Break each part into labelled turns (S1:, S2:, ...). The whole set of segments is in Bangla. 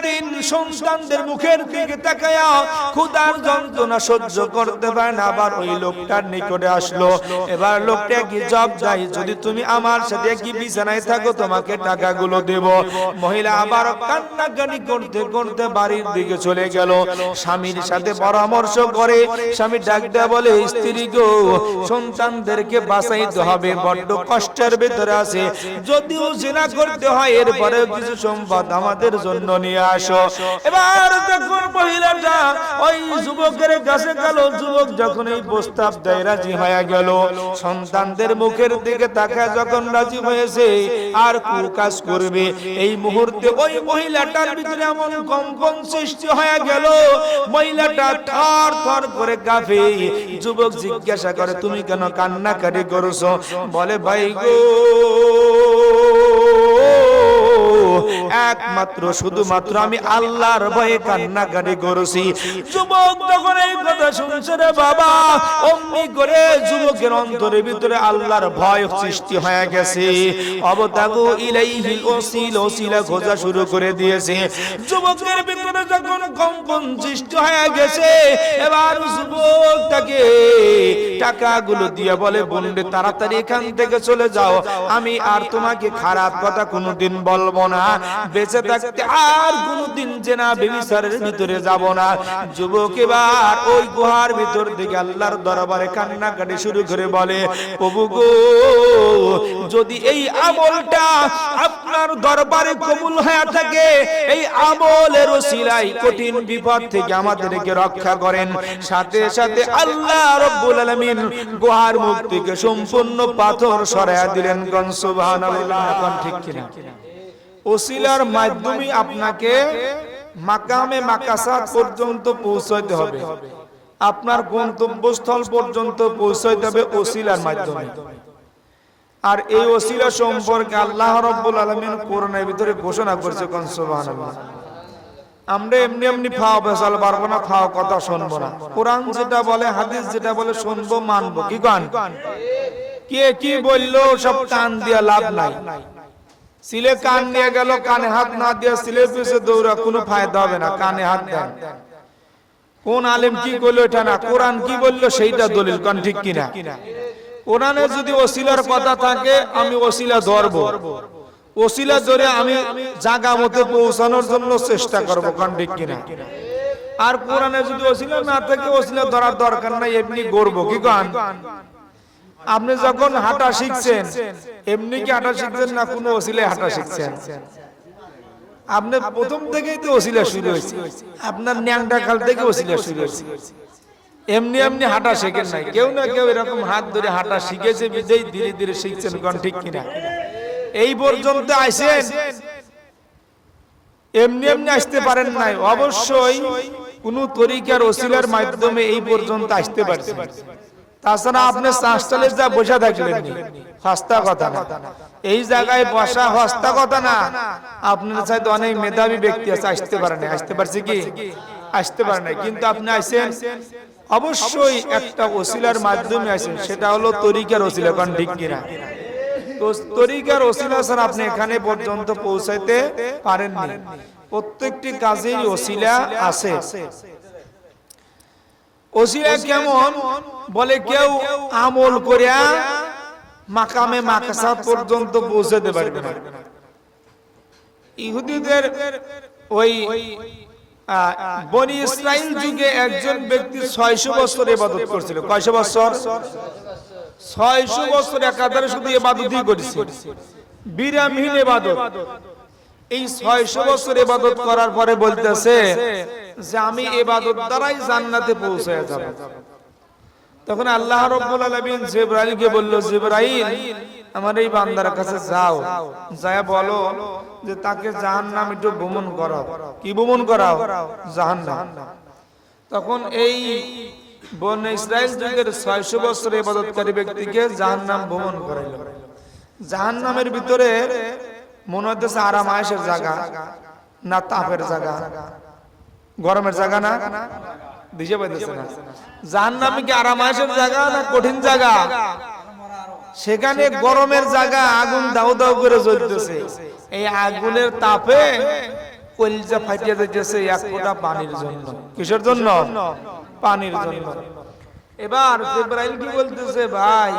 S1: কঠিন সন্তানদের মুখের দিকে তাকায়া ক্ষুধার যন্ত্রণা সহ্য করতে পারে না, আবার ওই লোকটার নিকটে আসলো। এবার লোকটা কি জব দেয়, যদি তুমি আমার সাথে কি বিছানায় থাকো তোমাকে টাকাগুলো দেব। মহিলা আবার কান্নাকাটি করতে করতে বাড়ির দিকে চলে গেল। স্বামীর সাথে পরামর্শ করে স্বামী ডাক দেয়া বলে, স্ত্রী গো, সন্তানদেরকে বাঁচাইতে হবে, বড্ড কষ্টের ভিতরে আছে, যদিও জিনা করতে হয় এরপরে কিছু সম্পদ আমাদের জন্য নিয়ে আসো। এবার যখন মহিলাটা ওই যুবকের কাছে গেল, যুবক যখন এই প্রস্তাব দেয় রাজি হয়ে গেল। সন্তানদের মুখের দিকে তাকায় যখন রাজি হয়েছে আর কাজ করবে, এই মুহূর্তে ওই মহিলাটার ভিতরে এমন কম্পন সৃষ্টি হয়ে গেল, মহিলাটা থর থর করে কাঁপে। যুবক জিজ্ঞাসা করে, তুমি কেন কান্নাকাটি করছো? বলে, ভাই গো, একমাত্র শুধুমাত্র আমি আল্লাহর ভয়ে কান্নাকাটি করেছি। যুবক যখন এই কথা শুনছে রে বাবা, অমনি করে যুবকের অন্তরের ভিতরে আল্লাহর ভয় সৃষ্টি হয়ে গেছে। অবতাগু ইলাইহিল ওসিলা খোঁজা শুরু করে দিয়েছে। যুবকের ভিতরে যখন কম্পন সৃষ্টি হয়ে গেছে, এবার যুবক তাকে টাকাগুলো দিয়ে বলে, বন্ধু তাড়াতাড়ি এখান থেকে চলে যাও, আমি আর তোমাকে খারাপ কথা কোনোদিন বলবো না, বেঁচে থাকতে আর কোনোদিন জেনা ব্যভিচারের ভিতরে যাব না। যুবক এবার ওই গুহার ভিতর থেকে আল্লাহর দরবারে কান্নাকাটি শুরু করে বলে, প্রভু গো, যদি এই আমলটা আপনার দরবারে কবুল হয়ে থাকে, এই আমলের ওসিলায় কঠিন বিপদ থেকে আমাদেরকে রক্ষা করেন। সাথে সাথে আল্লাহ রাব্বুল আলামিন গুহার মুখ থেকে সম্পূর্ণ পাথর সরাইয়া দিলেন। কোন সুবহানাল্লাহ, কোন ঠিক কিনা? ওসিলার মাধ্যমে আপনাকে মাকামে মাকাসাত পর্যন্ত পৌঁছাতে হবে, আপনার গন্তব্যস্থল পর্যন্ত পৌঁছাতে হবে ওসিলার মাধ্যমে। আর এই ওসিলা সম্পর্কে আল্লাহ রাব্বুল আলামিন কোরআনের ভিতরে ঘোষণা করেছে। কোন সুবহানাল্লাহ। আমরা এমনি এমনি ফাও বেসাল পারবো না, ফাও কথা শুনবো না। কোরআন যেটা বলে, হাদিস যেটা বলে শুনবো, মানবো। কি গান কে কি বললো সব কান দিয়া লাভ নাই। সিলে কান নিয়ে গেল, কানে হাত না দিয়ে সিলে পিছে দৌড়া কোনো ফায়দা হবে না। কানে হাত দেন, কোন আলেম কি করলো এটা না, কোরআন কি বললো সেইটা দলিল। কোন ঠিক কিনা? কোরআনে যদি ওসিলার কথা থাকে, আমি ওসিলা ধরবো, ওসিলা ধরে আমি জায়গা মতো পৌঁছানোর জন্য চেষ্টা করবো। কোন ঠিক কিনা? আর কোরআনে যদি ওসিলা না থাকে, ওসিলা ধরার দরকার নাই, এমনি গড়বো। কি গান? আপনি যখন হাঁটা শিখছেন, এমনি কি হাঁটা শিখছেন না কোনো ওসিলায় হাঁটা শিখছেন? আপনি প্রথম থেকেই তো ওসিলা শুরু হয়েছে, আপনার ন্যাংটা কাল থেকে ওসিলা শুরু হয়েছে। এমনি এমনি হাঁটা শেখেন নাই, কেউ না কেউ এরকম হাত ধরে হাঁটা শিখেছে, বিজয়ী ধীরে ধীরে শিখছেন। কোন ঠিক কিনা? এই পর্যন্ত আসেন, এমনি এমনি আসতে পারেন নাই, অবশ্যই কোন তরিকার ওসিলার মাধ্যমে এই পর্যন্ত আসতে পারছেন। তাছাড়া আপনি চাষটালে যা বসে থাকলেন, হস্তা কথা না, এই জায়গায় বসা হস্তা কথা না। আপনার চাইতে অনেক মেধাবী ব্যক্তি আছে, আসতে পারে না। আসতে পারছে কি? আসতে পারে না। কিন্তু আপনি আসেন অবশ্যই একটা ওসিলার মাধ্যমে আসেন, সেটা হলো তরিকার ওসিলা। কোন ঠিক কিনা? তো তরিকার ওসিলা ছাড়া আপনি এখানে পর্যন্ত পৌঁছাইতে পারেননি। প্রত্যেকটি কাজেই ওসিলা আছে। ওসিলা কেমন? বলে, কেউ আমল করিয়া মাকামে মাকাসাত পর্যন্ত পৌঁছাতে পারবে না। ইহুদিদের ওই বনি ইসরাইল যুগে একজন ব্যক্তি 600 বছর ইবাদত করেছিল। কয়শো বছর? 600 বছর একাধারে শুধু ইবাদতই করেছে, বিরামহীন ইবাদত। এই 600 বছর ইবাদত করার পরে বলতেছে যে আমি ইবাদত দ্বারাই জান্নাতে পৌঁছে যাব। তখন আল্লাহ রাব্বুল আলামিন জিবরাইলকে বলল, জিবরাইল, আমার এই বান্দার কাছে যাও, যায় বলো যে তাকে জাহান্নাম একটু ভ্রমণ করাও। কি ভ্রমণ করাও? জাহান্নাম। তখন এই বনি ইসরাইল যুগের 600 বছর ইবাদতকারী ব্যক্তিকে জাহান্নাম ভ্রমণ করাইল। জাহান্নামের ভিতরে মনে হচ্ছে আরাম আয়েশের জায়গা না তাপের জায়গা, গরমের জায়গা না, দিশে পাইতেছে না। জাহান্নামে কি আরাম আয়েশের জায়গা না কঠিন জায়গা? সেখানে গরমের জায়গা, আগুন দাউ দাউ করে জ্বলতেছে। এই আগুনের তাপে কলিজা ফাটিয়ে যাচ্ছে এক ফোঁটা পানির জন্য। কিসের জন্য? পানির জন্য। এবার জিবরাইল কি বলতেছে, ভাই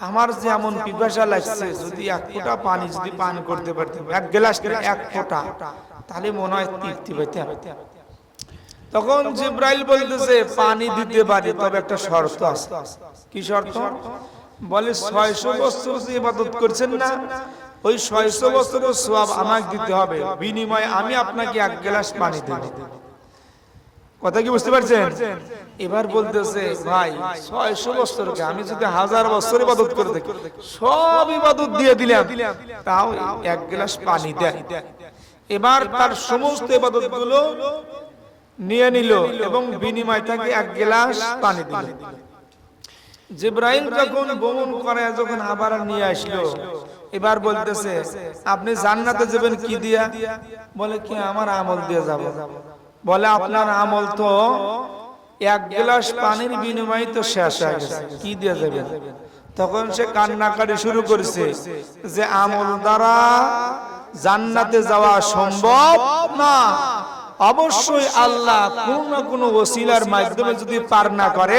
S1: আমার যেমন পিপাসা লাগছে, যদি এক ফোঁটা পানি যদি পান করতে পারতাম, এক গ্লাস করে এক ফোঁটা, তাহলে মনে হয় তৃপ্তি পেতাম। তখন জিবরাইল বলতেছে, পানি দিতে পারি, তবে একটা শর্ত আছে। কি শর্ত? বলে 600 বছর যে ইবাদত করছেন না, ওই 600 বছরের সওয়াব আমাকে দিতে হবে, বিনিময়ে আমি আপনাকে এক গ্লাস পানি দেব। কথা কি বুঝতে পারছেন? এবার বলতেছে, ভাই 600 বছরকে আমি যদি 1000 বছর ইবাদত করে থাকি, সব ইবাদত দিয়ে দিলাম, তাও এক গ্লাস পানি দেন। এবার তার সমস্ত ইবাদতগুলো নিয়ে নিল এবং বিনিময় থেকে এক গ্লাস পানি দিল। জিবরাইল যখন ভ্রমণ করে, যখন আবার নিয়ে আসলো, এবার বলতেছে, আপনি জান্নাতে যাবেন কি দিয়া? বলে, কি আমার আমল দিয়ে যাব। বলে, আপনার আমল তো এক গ্লাস পানির বিনিময়ে তো শেষ হয়ে গেছে, কি দিয়ে যাবেন? তখন সে কান্নাকাটি শুরু করেছে যে আমল দ্বারা জান্নাতে যাওয়া সম্ভব না। অবশ্যই আল্লাহ কোন না কোন ওসিলার মাধ্যমে যদি পার না করে,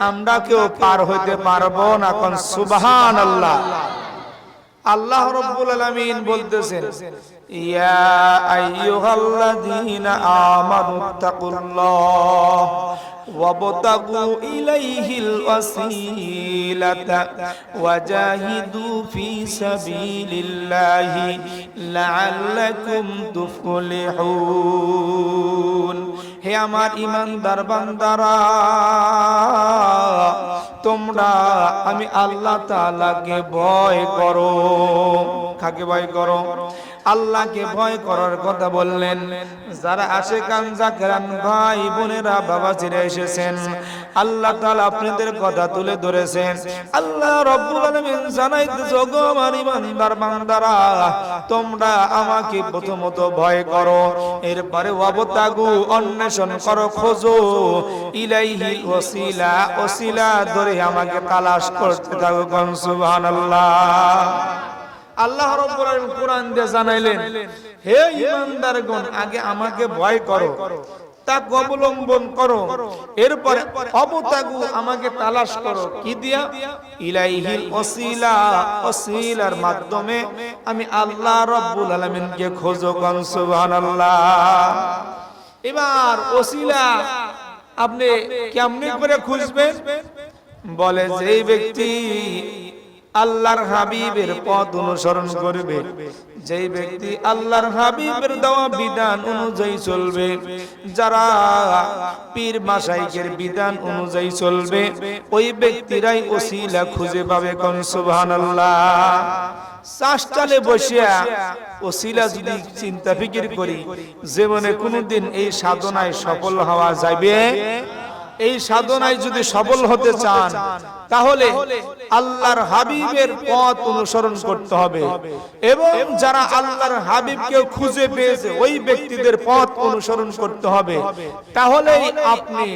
S1: আমরা কেউ পার হইতে পারবো না। কোন সুবহানাল্লাহ। আল্লাহ রাব্বুল আলামিন বলতেছেন, ইয়া আইয়ুহাল্লাযীনা আমানুত্তাকুল্লাহ ওয়াবতাগু ইলাইহিল ওয়াসিলাতা ওয়াজাহিদু ফি সাবিলিল্লাহি লাআল্লাকুম তুফলিহুন। হে আমার ঈমানদার বান্দারা, তোমরা আমি আল্লাহ তাআলাকে ভয় করো। কাকে ভয় করো? আল্লাহকে ভয় করার কথা বললেন। যারা আশিকান জাকেরান ভাই বোনেরা বাবাজিরা এসেছেন, আল্লাহ তাআলা আপনাদের কথা তুলে ধরেছেন। আল্লাহ রাব্বুল আলামিন জানাইতেছে, গো আমার ঈমানদার বান্দারা, তোমরা আমাকে প্রথমত ভয় করো, এরপরে ওয়াবতাগু অন্বেষণ করো, খোঁজো, ইলাইহি ওয়াসিলা ওসিলা ধরে আমাকে তালাশ করতে থাকো। কোন সুবহানাল্লাহ। আল্লাহ রাব্বুল আলামিন কোরআন দিয়ে জানাইলেন, হে ঈমানদারগণ, আগে আমাকে ভয় করো, তাকওয়া অবলম্বন করো, এরপরে অবতাগু আমাকে তালাশ করো, কি দিয়া? ইলাইহিল ওসিলা, ওসিলার মাধ্যমে আমি আল্লাহ রাব্বুল আলামিনকে খোঁজো। কোন সুবহানাল্লাহ। এবার ওসিলা আপনি কেমনে করে খুঁজবেন? বলে, যেই ব্যক্তি আল্লাহর হাবিবের পথ অনুসরণ করবে, যেই ব্যক্তি আল্লাহর হাবিবের দেওয়া বিধান অনুযায়ী চলবে, যারা পীর মাশায়েখের বিধান অনুযায়ী চলবে, ওই ব্যক্তিরাই ওসিলা খুঁজে পাবে। কোন সুবহানাল্লাহ। চাষটালে বসিয়া ওসিলা যদি চিন্তা ফিকির করি, জীবনে কোনোদিন এই সাধনায় সফল হওয়া যাবে? এই সাধনায় যদি সফল হতে চান, তাহলে আল্লাহর হাবিবের পথ অনুসরণ করতে হবে, এবং যারা আল্লাহর হাবিবকে খুঁজে পেয়েছে ওই ব্যক্তিদের পথ অনুসরণ করতে হবে। তাহলেই আপনি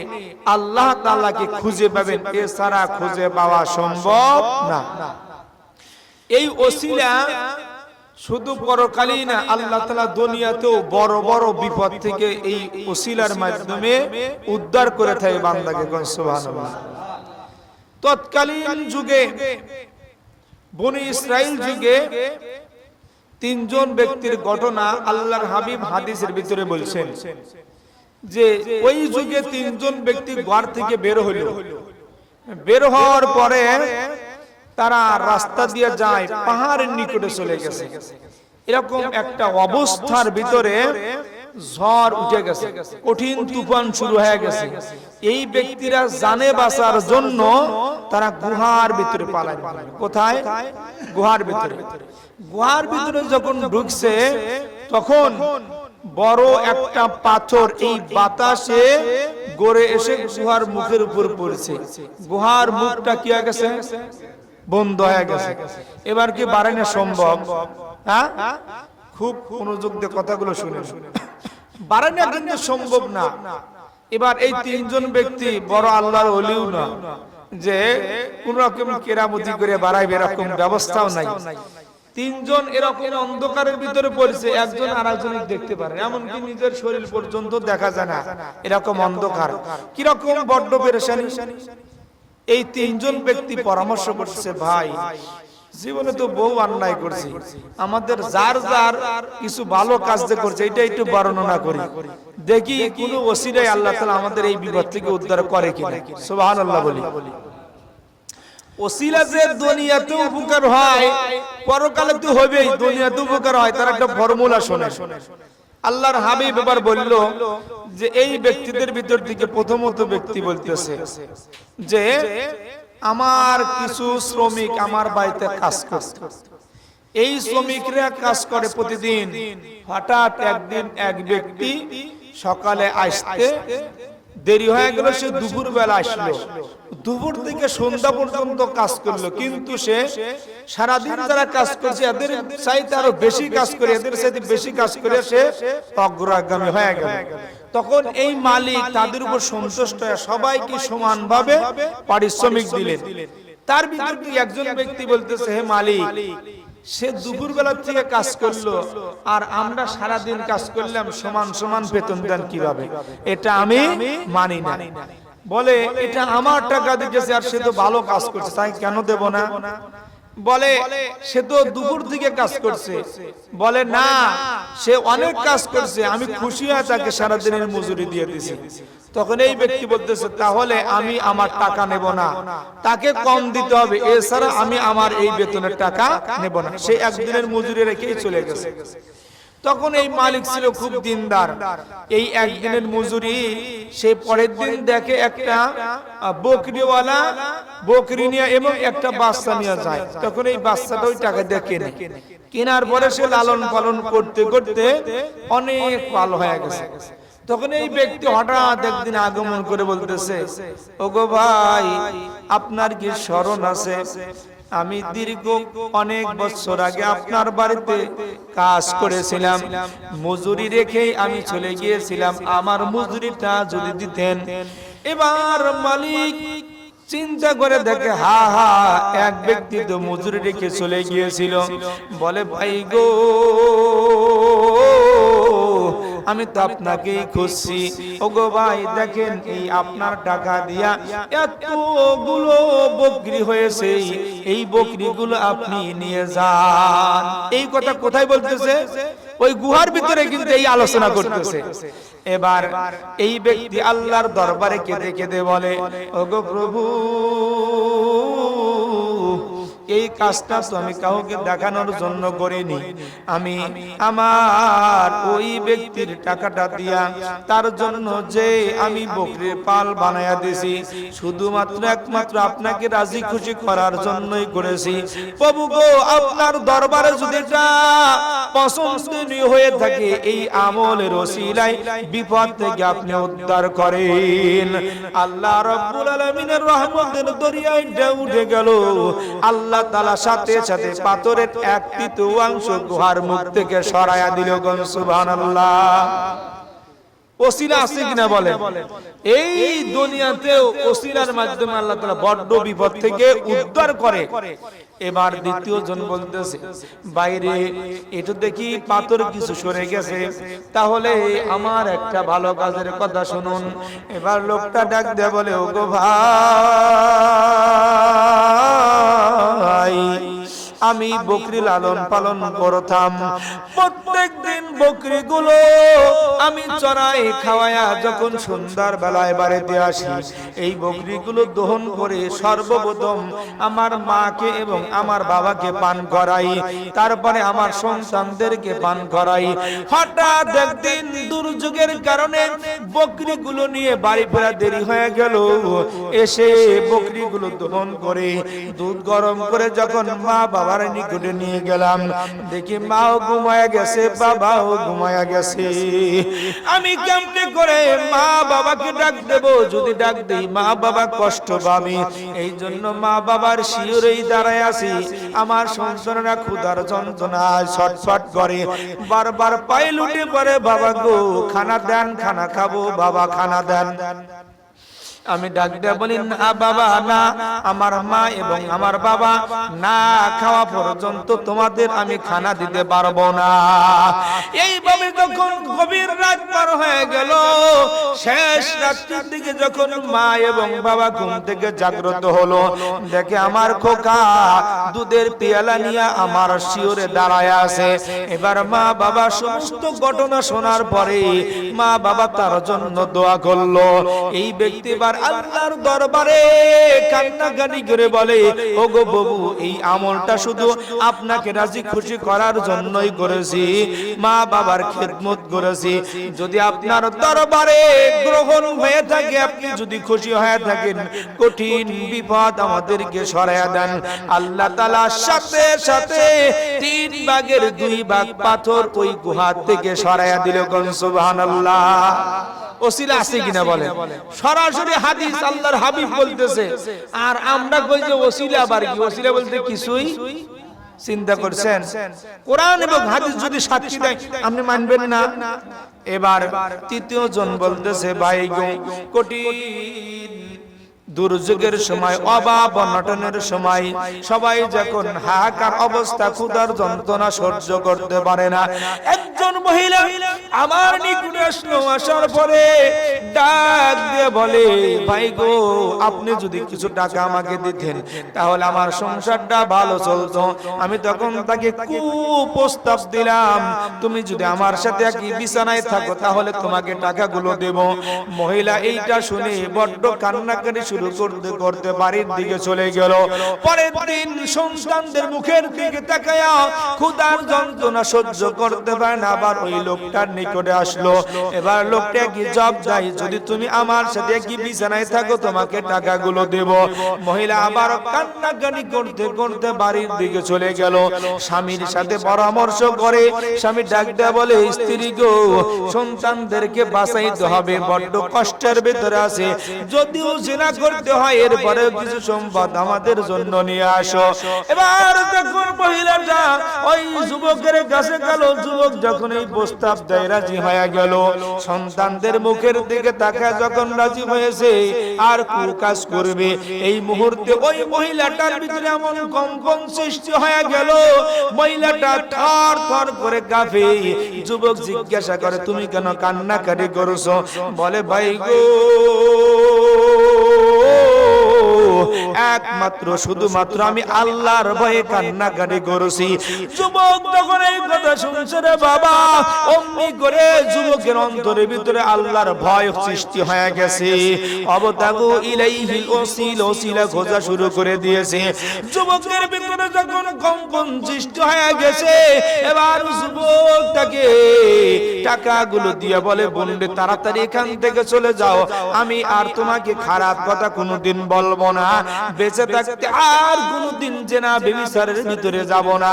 S1: আল্লাহ তাআলাকে খুঁজে পাবেন, এছাড়া খুঁজে পাওয়া সম্ভব না। এই ওসিলা শুধু পরকালই না, আল্লাহ তাআলা দুনিয়াতেও বড় বড় বিপদ থেকে এই ওসিলার মাধ্যমে উদ্ধার করে থাকে বান্দাকে। কোন সুবহানাল্লাহ। তৎকালীন যুগে, বনি ইসরাইল যুগে, তিনজন ব্যক্তির ঘটনা আল্লাহর হাবিব হাদিসের ভিতরে বলছেন যে ওই যুগে তিনজন ব্যক্তি ঘর থেকে বের হলো। বের হওয়ার পরে তারা রাস্তা দিয়ে যায়, পাহাড়ের নিকটে চলে গেছে। এরকম একটা অবস্থার ভিতরে ঝড় উঠে গেছে, কঠিন তুফান শুরু হয়ে গেছে। এই ব্যক্তিরা জানে বাঁচার জন্য তারা গুহার ভিতরে পালায়। কোথায়? গুহার ভিতরে। গুহার ভিতরে যখন ঢুকছে, তখন বড় একটা পাথর এই বাতাসে গড়ে এসে গুহার মুখের উপর পড়েছে। গুহার মুখটা কি হয়ে গেছে? বন্ধ হয়ে গেছে। এবার কি বাড়ানো সম্ভব? হ্যাঁ, খুব মনোযোগ দিয়ে কথাগুলো শুনে। বাড়ানো কিন্তু সম্ভব না। এবার এই তিনজন ব্যক্তি বড় আল্লাহর ওলিও না যে কোন রকম কেরামতি করে বাড়াইবে, এরকম ব্যবস্থাও নাই। তিনজন এরকম অন্ধকারের ভিতরে পড়েছে, একজন আরেকজনকে দেখতে পারে, এমনকি নিজের শরীর পর্যন্ত দেখা যায় না, এরকম অন্ধকার। কিরকম বড্ড পেরেশানি। এই তিনজন ব্যক্তি পরামর্শ করছে, ভাই জীবনে তো বহু অন্যায় করছি, আমাদের যার যার কিছু ভালো কাজ যে করছে এটা একটু বর্ণনা করি, দেখি কোন ওসিলায় আল্লাহ তাআলা আমাদের এই বিপদ থেকে উদ্ধার করে কিনা। সুবহানাল্লাহ বলি। ওসিলা যে দুনিয়াতে উপকার হয় পরকালে তো হবেই, দুনিয়াতে উপকার হয়, তার একটা ফর্মুলা শোনে। আল্লাহর হাবিব এবার বলল যে এই ব্যক্তিদের ভিতর থেকে প্রথমত ব্যক্তি বলতেছে যে আমার কিছু শ্রমিক আমার বাড়িতে কাজ করে, এই শ্রমিকরা কাজ করে প্রতিদিন। হঠাৎ একদিন এক ব্যক্তি সকালে আসতে দেরি হয়ে গেল, সে দুপুর বেলা আসলো, দুপুর থেকে সন্ধ্যা পর্যন্ত কাজ করলো, কিন্তু সে সারাদিন যারা কাজ করছে এদের চাইতে আরো বেশি কাজ করে, এদের চাইতে বেশি কাজ করে সে অগ্রগামী হয়ে গেল। তখন এই মালিক তাদের উপর সন্তুষ্ট হয়ে সবাইকে সমানভাবে পারিশ্রমিক দিলেন। তার ভিতর একজন ব্যক্তি বলতেছে, হে মালিক, সে দুপুর বেলা থেকে কাজ করলো আর আমরা সারাদিন কাজ করলাম, সমান সমান বেতন দেন কিভাবে? এটা আমি মানি না। বলে এটা আমার টাকা দিতেছে আর সে তো ভালো কাজ করছে, তাই কেন দেব না? বলে সে তো দুপুর থেকে কাজ করছে। বলে না, সে অনেক কাজ করছে, আমি খুশি হয়ে তাকে সারাদিনের মজুরি দিয়ে দিছি। তখন এই ব্যক্তি বলতেছে, তাহলে আমি আমার টাকা নেব না, তাকে কম দিতে হবে, এছাড়া আমি আমার এই বেতনের টাকা নেব না। সে একদিনের মজুরি রেখেই চলে গেছে। তখন এই মালিক ছিল খুব দিনদার, এই একদিনের মজুরি সে পরের দিন দেখে একটা বকরিওয়ালা বকরি নিয়ে এবং একটা বাচ্চা নিয়ে যায়। তখন এই বাচ্চাটা ওই টাকা দিয়ে কেনে, কেনার পরে সে লালন পালন করতে করতে অনেক পাল হয়ে গেছে। তখন এই ব্যক্তি হঠাৎ একদিন আগমন করে বলতেছে, ওগো ভাই, আপনার কি স্মরণ আছে আমি দীর্ঘ অনেক বছর আগে আপনার বাড়িতে কাজ করেছিলাম, মজুরি রেখেই আমি চলে গিয়েছিলাম, আমার মজুরিটা যদি দিতেন। এবার মালিক চিন্তা করে দেখে, হা হা, এক ব্যক্তি তো মজুরি রেখে চলে গিয়েছিল। বলে, ভাই গো, আমি তো আপনাকেই খুঁজছি। ওগো ভাই, দেখেন এই আপনার টাকা দিয়া এতগুলো বকরি হয়েছে, এই বকরিগুলো আপনি নিয়ে যান। এই কথা কোথায় বলতেছে? ওই গুহার ভিতরে কিন্তু এই আলোচনা করতেছে। এবার এই ব্যক্তি আল্লাহর দরবারে কেঁদে কেঁদে বলে, ওগো প্রভু, এই কাজটা তো আমি কাউকে দেখানোর জন্য করিনি, আমি আমার ওই ব্যক্তির টাকাটা দিয়া তার জন্য যে আমি বকরির পাল বানায়া দিয়েছি, শুধুমাত্র একমাত্র আপনাকে রাজি খুশি করার জন্যই করেছি। প্রভু গো, আপনার দরবারে যদি এটা পছন্দনীয় হয়ে থাকে, এই আমলের ওসিলায় বিপদ থেকে আপনি উদ্ধার করেন। আল্লাহ রাব্বুল আলামিনের রহমতের দরিয়ায় ঢেউ উঠে গেল। আল্লাহ তাআলা সাথে সাথে পাথরের এক তৃতীয়াংশ গুহার মুখ থেকে সরায়া দিল। সুবহানাল্লাহ। ওসিলা আছে কিনা বলেন? এই দুনিয়াতেও ওসিলার মাধ্যমে আল্লাহ তাআলা বড় বিপদ থেকে উদ্ধার করে। এবার দ্বিতীয় জন বলতেছে, বাইরে এটা দেখি পাথর কিছু সরে গেছে, তাহলে আমার একটা ভালো কাজের কথা শুনুন। এবার লোকটা ডাক দিয়ে বলে, ওগো ভাই, আমি বকরি লালন পালন করতাম, প্রত্যেক দিন বকরিগুলো আমি চড়াই খাওয়ায়া যখন সন্ধ্যার বেলায় বাড়িতে আসি, এই বকরিগুলো দহন করে সর্বপ্রথম আমার মাকে এবং আমার বাবাকে পান করাই, তারপরে আমার সন্তানদেরকে পান করাই। হঠাৎ একদিন দুর্যোগের কারণে বকরিগুলো নিয়ে বাড়ি ফেরা দেরি হয়ে গেল। এসে বকরিগুলো দহন করে দুধ গরম করে যখন মা বাবার নিকটে নিয়ে গেলাম, দেখি মাও ঘুমায়া গেছে, বাবাও ঘুমায়া গেছে। আমি কেমনে করে মা বাবাকে ডাক দেব? যদি ডাক দেই মা বাবা কষ্ট পাবে, এই জন্য মা বাবার শিয়রেই দাঁড়ায় আছি। আমার সন্তানরা ক্ষুধার যন্ত্রণায় ছটফট করে, বারবার পায়ে লুটে পড়ে, বাবা গো খানা দেন, খানা খাবো, বাবা খানা দেন। আমি ডাক দিয়ে বলি, না বাবা না, আমার মা এবং আমার বাবা না খাওয়া পর্যন্ত তোমাদের আমি খানা দিতে পারবো না। এইভাবে যখন গভীর রাত পার হয়ে গেল, শেষ রাত্রির দিকে যখন মা এবং বাবা ঘুম থেকে জাগ্রত হলো, দেখে আমার খোকা দুধের পেয়ালা নিয়ে আমার শিওরে দাঁড়ায় আছে। এবার মা বাবা সমস্ত ঘটনা শোনার পরে মা বাবা তার জন্য দোয়া করলো। এই ব্যক্তি এবার আল্লাহর দরবারে কান্নাকাটি করে বলে, ওগো বাবু, এই আমলটা শুধু আপনাকে রাজি খুশি করার জন্যই করেছি, মা বাবার খেদমত করেছি। যদি আপনার দরবারে গ্রহণ হয়ে থাকে, আপনি যদি খুশি হয়ে থাকেন, কঠিন বিপদ আমাদেরকে সরাইয়া দেন। আল্লাহ তাআলা সাথে সাথে 3 ভাগের 2 ভাগ পাথর ওই গুহা থেকে সরাইয়া দিল। কোন সুবহানাল্লাহ। ওসিলা আছে কিনা বলেন? সরাসরি হাদিস আল্লাহর হাবিব বলতেছে, আর আমরা কই যে ওসিলা আবার কি? ওসিলা বলতে কিছুই চিন্তা করছেন? কোরআন এবং হাদিস যদি সাক্ষী দেয় আপনি মানবেন না? এবার তৃতীয় জন বলতেছে, ভাই গো, কঠিন দুর্যোগের সময়, অভাব অনটনের সময় সবাই যখন হাহাকার অবস্থা, ক্ষুধার যন্ত্রণা সহ্য করতে পারে না, একজন মহিলা আমার নিকটে আসলো। আসার পরে ডাক দিয়ে বলে, ভাই গো, আপনি যদি কিছু টাকা আমাকে দিতেন তাহলে আমার সংসারটা ভালো চলতো। আমি তখন তাকে কুপ্রস্তাব দিলাম, তুমি যদি আমার সাথে একই বিছানায় থাকো তাহলে তোমাকে টাকাগুলো দেব। মহিলা এইটা শুনে বড্ড কান্নাকাটি শুরু করতে করতে বাড়ির দিকে চলে গেল। পরের দিন সন্তানদের মুখের দিকে তাকায়া ক্ষুধার যন্ত্রণা সহ্য করতে পারে না, আবার ওই লোকটার নিকটে আসলো। এবার লোকটা কি জবাব দেয়, যদি তুমি আমার সাথে কি বিছানায় থাকো তোমাকে টাকাগুলো দেব। মহিলা আবার কান্নাকাটি করতে করতে বাড়ির দিকে চলে গেল। স্বামীর সাথে পরামর্শ করে স্বামী ডাক দেয়া বলে, স্ত্রী গো, সন্তানদেরকে বাঁচাইতে হবে, বড্ড কষ্টের ভিতরে আছে, যদিও জিনা করতে হয় এরপরে কিছু সম্পদ আমাদের জন্য নিয়ে আসো। এবার যখন মহিলাটা ওই যুবকের কাছে গেল, যুবক যখন এই প্রস্তাব দেয় রাজি হয়ে গেল। সন্তানদের মুখের দিকে তাকায় যখন রাজি হয়েছে আর কাজ করবে, এই মুহূর্তে ওই মহিলাটার ভিতরে এমন কম্পন সৃষ্টি হয়ে গেল, মহিলাটা থর থর করে কাঁপে। যুবক জিজ্ঞাসা করে, তুমি কেন কান্নাকাটি করছো? বলে, ভাই গো, একমাত্র শুধুমাত্র আমি আল্লাহর ভয়ে কান্নাকাটি করেছি। যুবক যখন এই কথা শুনছে রে বাবা, অমনি করে যুবকের অন্তরের ভিতরে আল্লাহর ভয় সৃষ্টি হয়ে গেছে। অবতাগু ইলাইহিল ওসিলা, ওসিলা খোঁজা শুরু করে দিয়েছে। যুবকের ভিতরে যখন কম্পন সৃষ্টি হয়ে গেছে, এবার যুবকটাকে টাকাগুলো দিয়ে বলে, বন্ধু তাড়াতাড়ি এখান থেকে চলে যাও, আমি আর তোমাকে খারাপ কথা কোনোদিন বলবো না, বেঁচে থাকতে আর কোনোদিন জেনা ব্যভিচারের ভিতরে যাব না।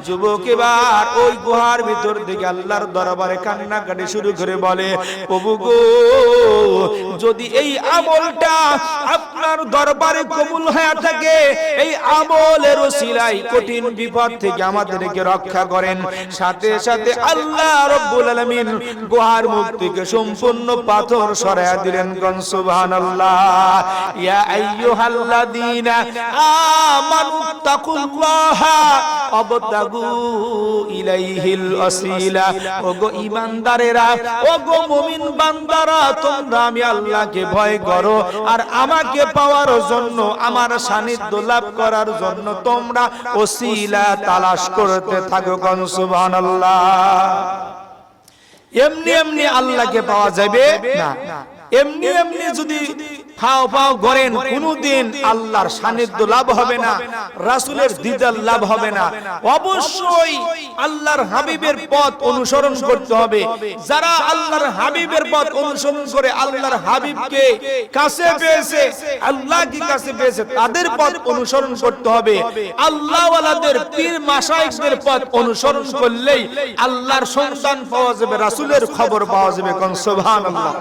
S1: যুবক এবার ওই গুহার ভিতর থেকে আল্লাহর দরবারে কান্নাকাটি শুরু করে বলে, প্রভু গো, যদি এই আমলটা আপনার দরবারে কবুল হয়ে থাকে, এই আমলের ওসিলায় কঠিন বিপদ থেকে আমাদেরকে রক্ষা করেন। সাথে সাথে আল্লাহ রাব্বুল আলামিন গুহার মুখ থেকে সম্পূর্ণ পাথর সরাইয়া দিলেন। কোন সুবহানাল্লাহ। ইয়া আইয়ুহাল্লাযীনা আমানু তাকুল্লাহা ওয়াবতাগু ইলাইহিল ওসিলা। ওগো ঈমানদারেরা, ওগো মুমিন বান্দারা, তোমরা আমি আল্লাহকে ভয় করো আর আমাকে পাওয়ার জন্য, আমার সান্নিধ্য লাভ করার জন্য তোমরা ওসিলা তালাশ করতে থাকো। কোন সুবহানাল্লাহ। এমনি এমনি আল্লাহকে পাওয়া যাবে না, এমনি এমনি যদি ফাও ফাও করেন কোনদিন আল্লাহর সান্নিধ্য লাভ হবে না, রাসূলের দিদার লাভ হবে না। অবশ্যই আল্লাহর হাবিবের পথ অনুসরণ করতে হবে। যারা আল্লাহর হাবিবের পথ অনুসরণ করে আল্লাহর হাবিবকে কাছে পেয়েছে, আল্লাহকে কাছে পেয়েছে, তাদের পথ অনুসরণ করতে হবে। আল্লাহওয়ালাদের পীর মাশায়েখদের পথ অনুসরণ করলেই আল্লাহর সন্তান পাওয়া যাবে, রাসূলের খবর পাওয়া যাবে। কোন সুবহানাল্লাহ।